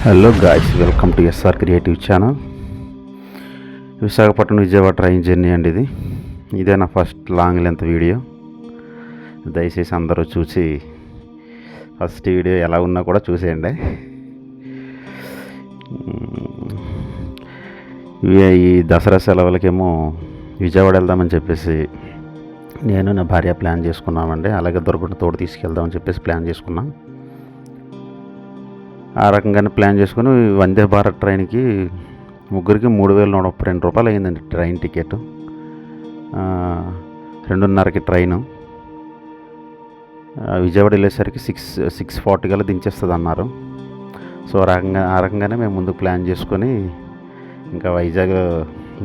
Hello guys, welcome to SR creative channel. Visakhapatnam Vijayawada train journey అండి. ఇదే నా ఫస్ట్ లాంగ్ లెంత్ వీడియో. దయచేసి అందరూ చూసి ఫస్ట్ వీడియో ఎలా ఉన్నా కూడా చూసేయండి. ఈ దసరా సెలవులకేమో విజయవాడ వెళ్దామని చెప్పేసి నేను నా భార్య ప్లాన్ చేసుకున్నామండి. అలాగే దొరకకుండా తోడు తీసుకెళ్దామని చెప్పేసి ప్లాన్ చేసుకున్నాం. ఆ రకంగానే ప్లాన్ చేసుకుని వందే భారత్ ట్రైన్కి ముగ్గురికి 3,132 రూపాయలు అయ్యిందండి ట్రైన్ టికెట్. 2:30కి ట్రైను. విజయవాడ వెళ్ళేసరికి 6:40 కల్లా దించేస్తుంది అన్నారు. సో ఆ రకంగానే మేము ముందు ప్లాన్ చేసుకొని ఇంకా వైజాగ్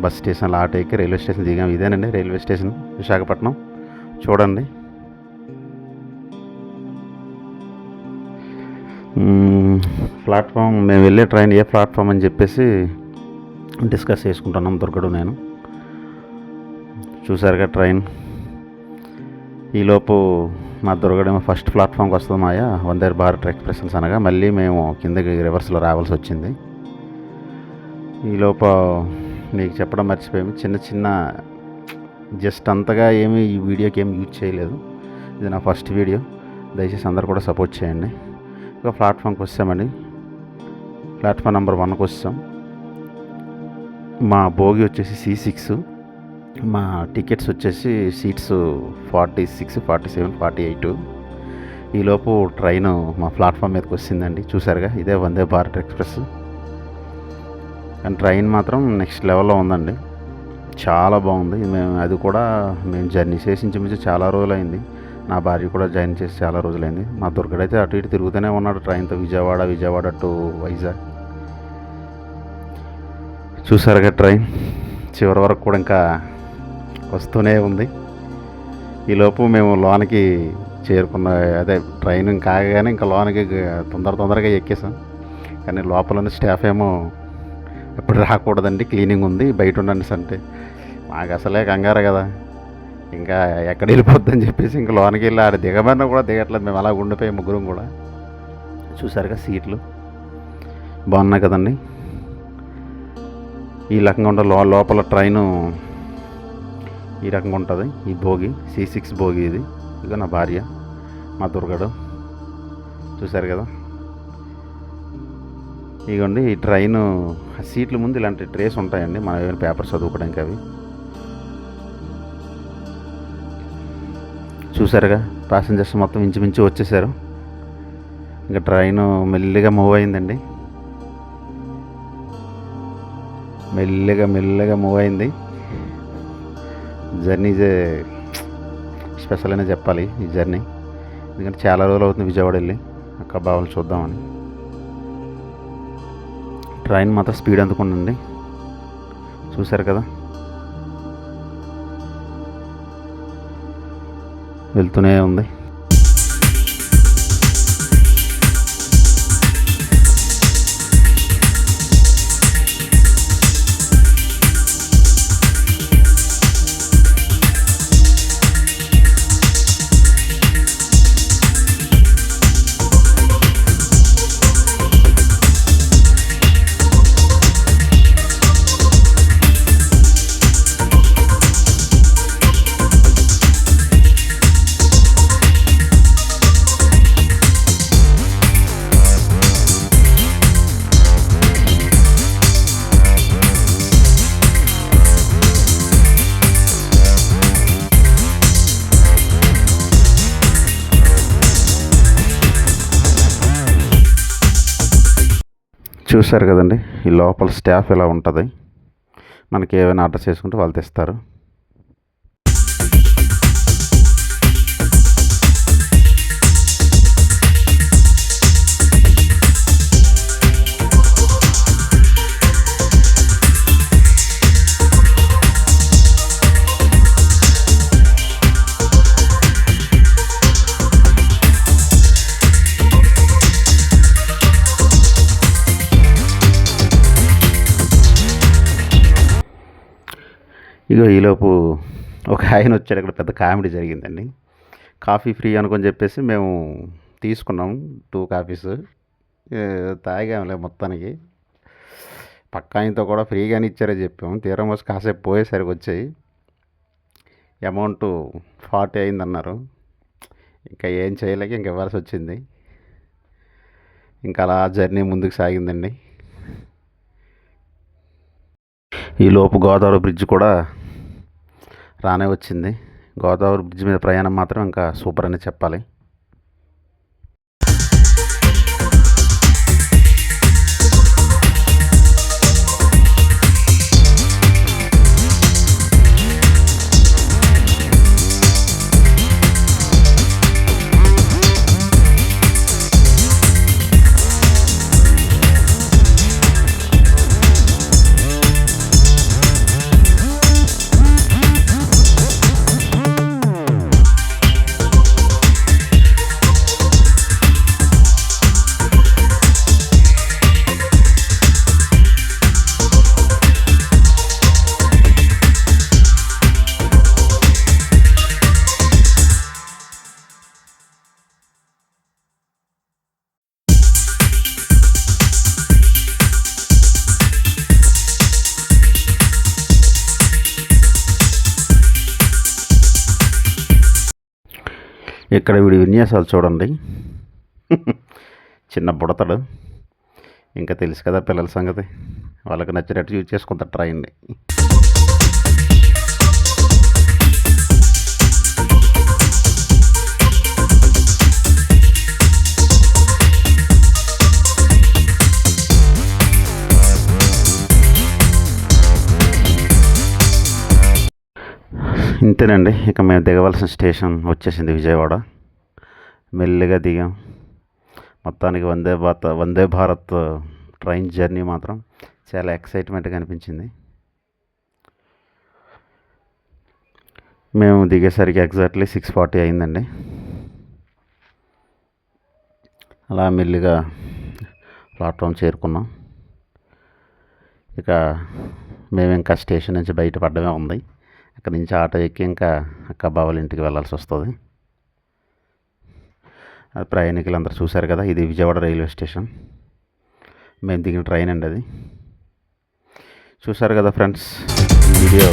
బస్ స్టేషన్లో ఆటో ఎక్కి రైల్వే స్టేషన్ దిగాం. ఇదేనండి రైల్వే స్టేషన్ విశాఖపట్నం. చూడండి. ప్లాట్ఫామ్ మేము వెళ్ళే ట్రైన్ ఏ ప్లాట్ఫామ్ అని చెప్పేసి డిస్కస్ చేసుకుంటున్నాం దుర్గడు నేను. చూసారుగా ట్రైన్. ఈలోపు మా దుర్గడేమో ఫస్ట్ ప్లాట్ఫామ్కి వస్తుంది మాయా వందే భారత్ ఎక్స్ప్రెషన్స్ అనగా మళ్ళీ మేము కిందకి రివర్స్లో రావాల్సి వచ్చింది. ఈలోపు మీకు చెప్పడం మర్చిపోయాము, చిన్న జస్ట్ అంతగా ఏమీ ఈ వీడియోకి ఏమి యూజ్ చేయలేదు. ఇది నా ఫస్ట్ వీడియో. దయచేసి అందరు కూడా సపోర్ట్ చేయండి. ఇక ప్లాట్ఫామ్కి వచ్చామండి. ప్లాట్ఫామ్ నెంబర్ 1కి వచ్చాం. మా బోగి వచ్చేసి C6. మా టికెట్స్ వచ్చేసి సీట్స్ 46, 47, 48. ఈలోపు ట్రైన్ మా ప్లాట్ఫామ్ మీదకి వచ్చిందండి. చూసారుగా, ఇదే వందే భారత్ ఎక్స్ప్రెస్. కానీ ట్రైన్ మాత్రం నెక్స్ట్ లెవెల్లో ఉందండి. చాలా బాగుంది. మేము జర్నీ చేసి ఇంచుమించు చాలా రోజులైంది. నా భార్య కూడా జాయిన్ చేసి చాలా రోజులైంది. మా దుర్గడైతే అటు ఇటు తిరుగుతూనే ఉన్నాడు ట్రైన్తో విజయవాడ టు వైజాగ్. చూసారుగా ట్రైన్ చివరి వరకు కూడా ఇంకా వస్తూనే ఉంది. ఈలోపు మేము లోనికి అదే ట్రైన్ కాగానే ఇంకా లోనికి తొందరగా ఎక్కేసాం. కానీ లోపల స్టాఫ్ ఏమో ఎప్పుడు రాకూడదండి, క్లీనింగ్ ఉంది, బయట ఉండండి అంటే మాకు అసలే కంగారు కదా, ఇంకా ఎక్కడ వెళ్ళిపోద్దని చెప్పేసి ఇంకా లోనికి వెళ్ళి ఆడ దిగమన్నా కూడా దిగట్లేదు. మేము అలా ఉండిపోయి ముగ్గురం కూడా. చూసారుగా సీట్లు బాగున్నాయి కదండి. ఈ రకంగా ఉండే లోపల ట్రైను ఈ రకంగా ఉంటుంది. ఈ భోగి C6 భోగి. ఇది ఇక నా భార్య మా దుర్గడు. చూసారు కదా. ఇగోండి ఈ ట్రైను సీట్ల ముందు ఇలాంటి ట్రేస్ ఉంటాయండి, మనం ఏమైనా పేపర్ చదువుకోవడానికి. అవి చూసారుగా. ప్యాసింజర్స్ మొత్తం ఇంచుమించు వచ్చేసారు. ఇంకా ట్రైను మెల్లిగా మూవ్ అయిందండి. మెల్లిగా మూవ్ అయింది. జర్నీ స్పెషల్ అనే చెప్పాలి ఈ జర్నీ. ఎందుకంటే చాలా రోజులు అవుతుంది విజయవాడ వెళ్ళి అక్క బావలు చూద్దామని. ట్రైన్ మాత్రం స్పీడ్ అందుకుందండి. చూసారు కదా, వెళ్తూనే ఉంది. చూసారు కదండి, ఈ లోపల స్టాఫ్ ఇలా ఉంటుంది. మనకి ఏమైనా ఆర్డర్ చేసుకుంటే వాళ్ళు తెస్తారు. ఇగో ఈలోపు ఒక ఆయన వచ్చాడు. ఇక్కడ పెద్ద కామెడీ జరిగిందండి. కాఫీ ఫ్రీ అనుకొని చెప్పేసి మేము తీసుకున్నాం 2 కాఫీస్. తాగాంలే మొత్తానికి. పక్కా ఆయనతో కూడా ఫ్రీగానే ఇచ్చారని చెప్పాము. తీరం వచ్చి కాసేపు పోయేసరికి వచ్చాయి. అమౌంట్ 40 అయిందన్నారు. ఇంకా ఏం చేయలేక ఇంక ఇవ్వాల్సి వచ్చింది. ఇంకా అలా జర్నీ ముందుకు సాగిందండి. ఈలోపు గోదావరి బ్రిడ్జ్ కూడా రానే వచ్చింది. గోదావరి బ్రిడ్జ్ మీద ప్రయాణం మాత్రం ఇంకా సూపర్ అని చెప్పాలి. ఇక్కడ వీడి విన్యాసాలు చూడండి. చిన్న బుడతడు. ఇంకా తెలుసు కదా పిల్లల సంగతి. వాళ్ళకి నచ్చినట్టు యూజ్ చేసుకుంటారు ట్రైన్ని. ఇంతేనండి. ఇక మేము దిగవలసిన స్టేషన్ వచ్చేసింది విజయవాడ. మెల్లిగా దిగాం. మొత్తానికి వందే భారత్ ట్రైన్ జర్నీ మాత్రం చాలా ఎక్సైట్మెంట్గా అనిపించింది. మేము దిగేసరికి ఎగ్జాక్ట్లీ 6:40 అయిందండి. అలా మెల్లిగా ప్లాట్ఫామ్ చేరుకున్నాం. ఇక మేము ఇంకా స్టేషన్ నుంచి బయటపడమే ఉంది. అక్కడి నుంచి ఆటో ఎక్కి ఇంకా అక్క వాళ్ళ ఇంటికి వెళ్ళాల్సి వస్తుంది. అది ప్రయాణికులందరూ చూశారు కదా. ఇది విజయవాడ రైల్వే స్టేషన్. మేము దిగిన ట్రైన్ అండి అది. చూశారు కదా ఫ్రెండ్స్. ఈ వీడియో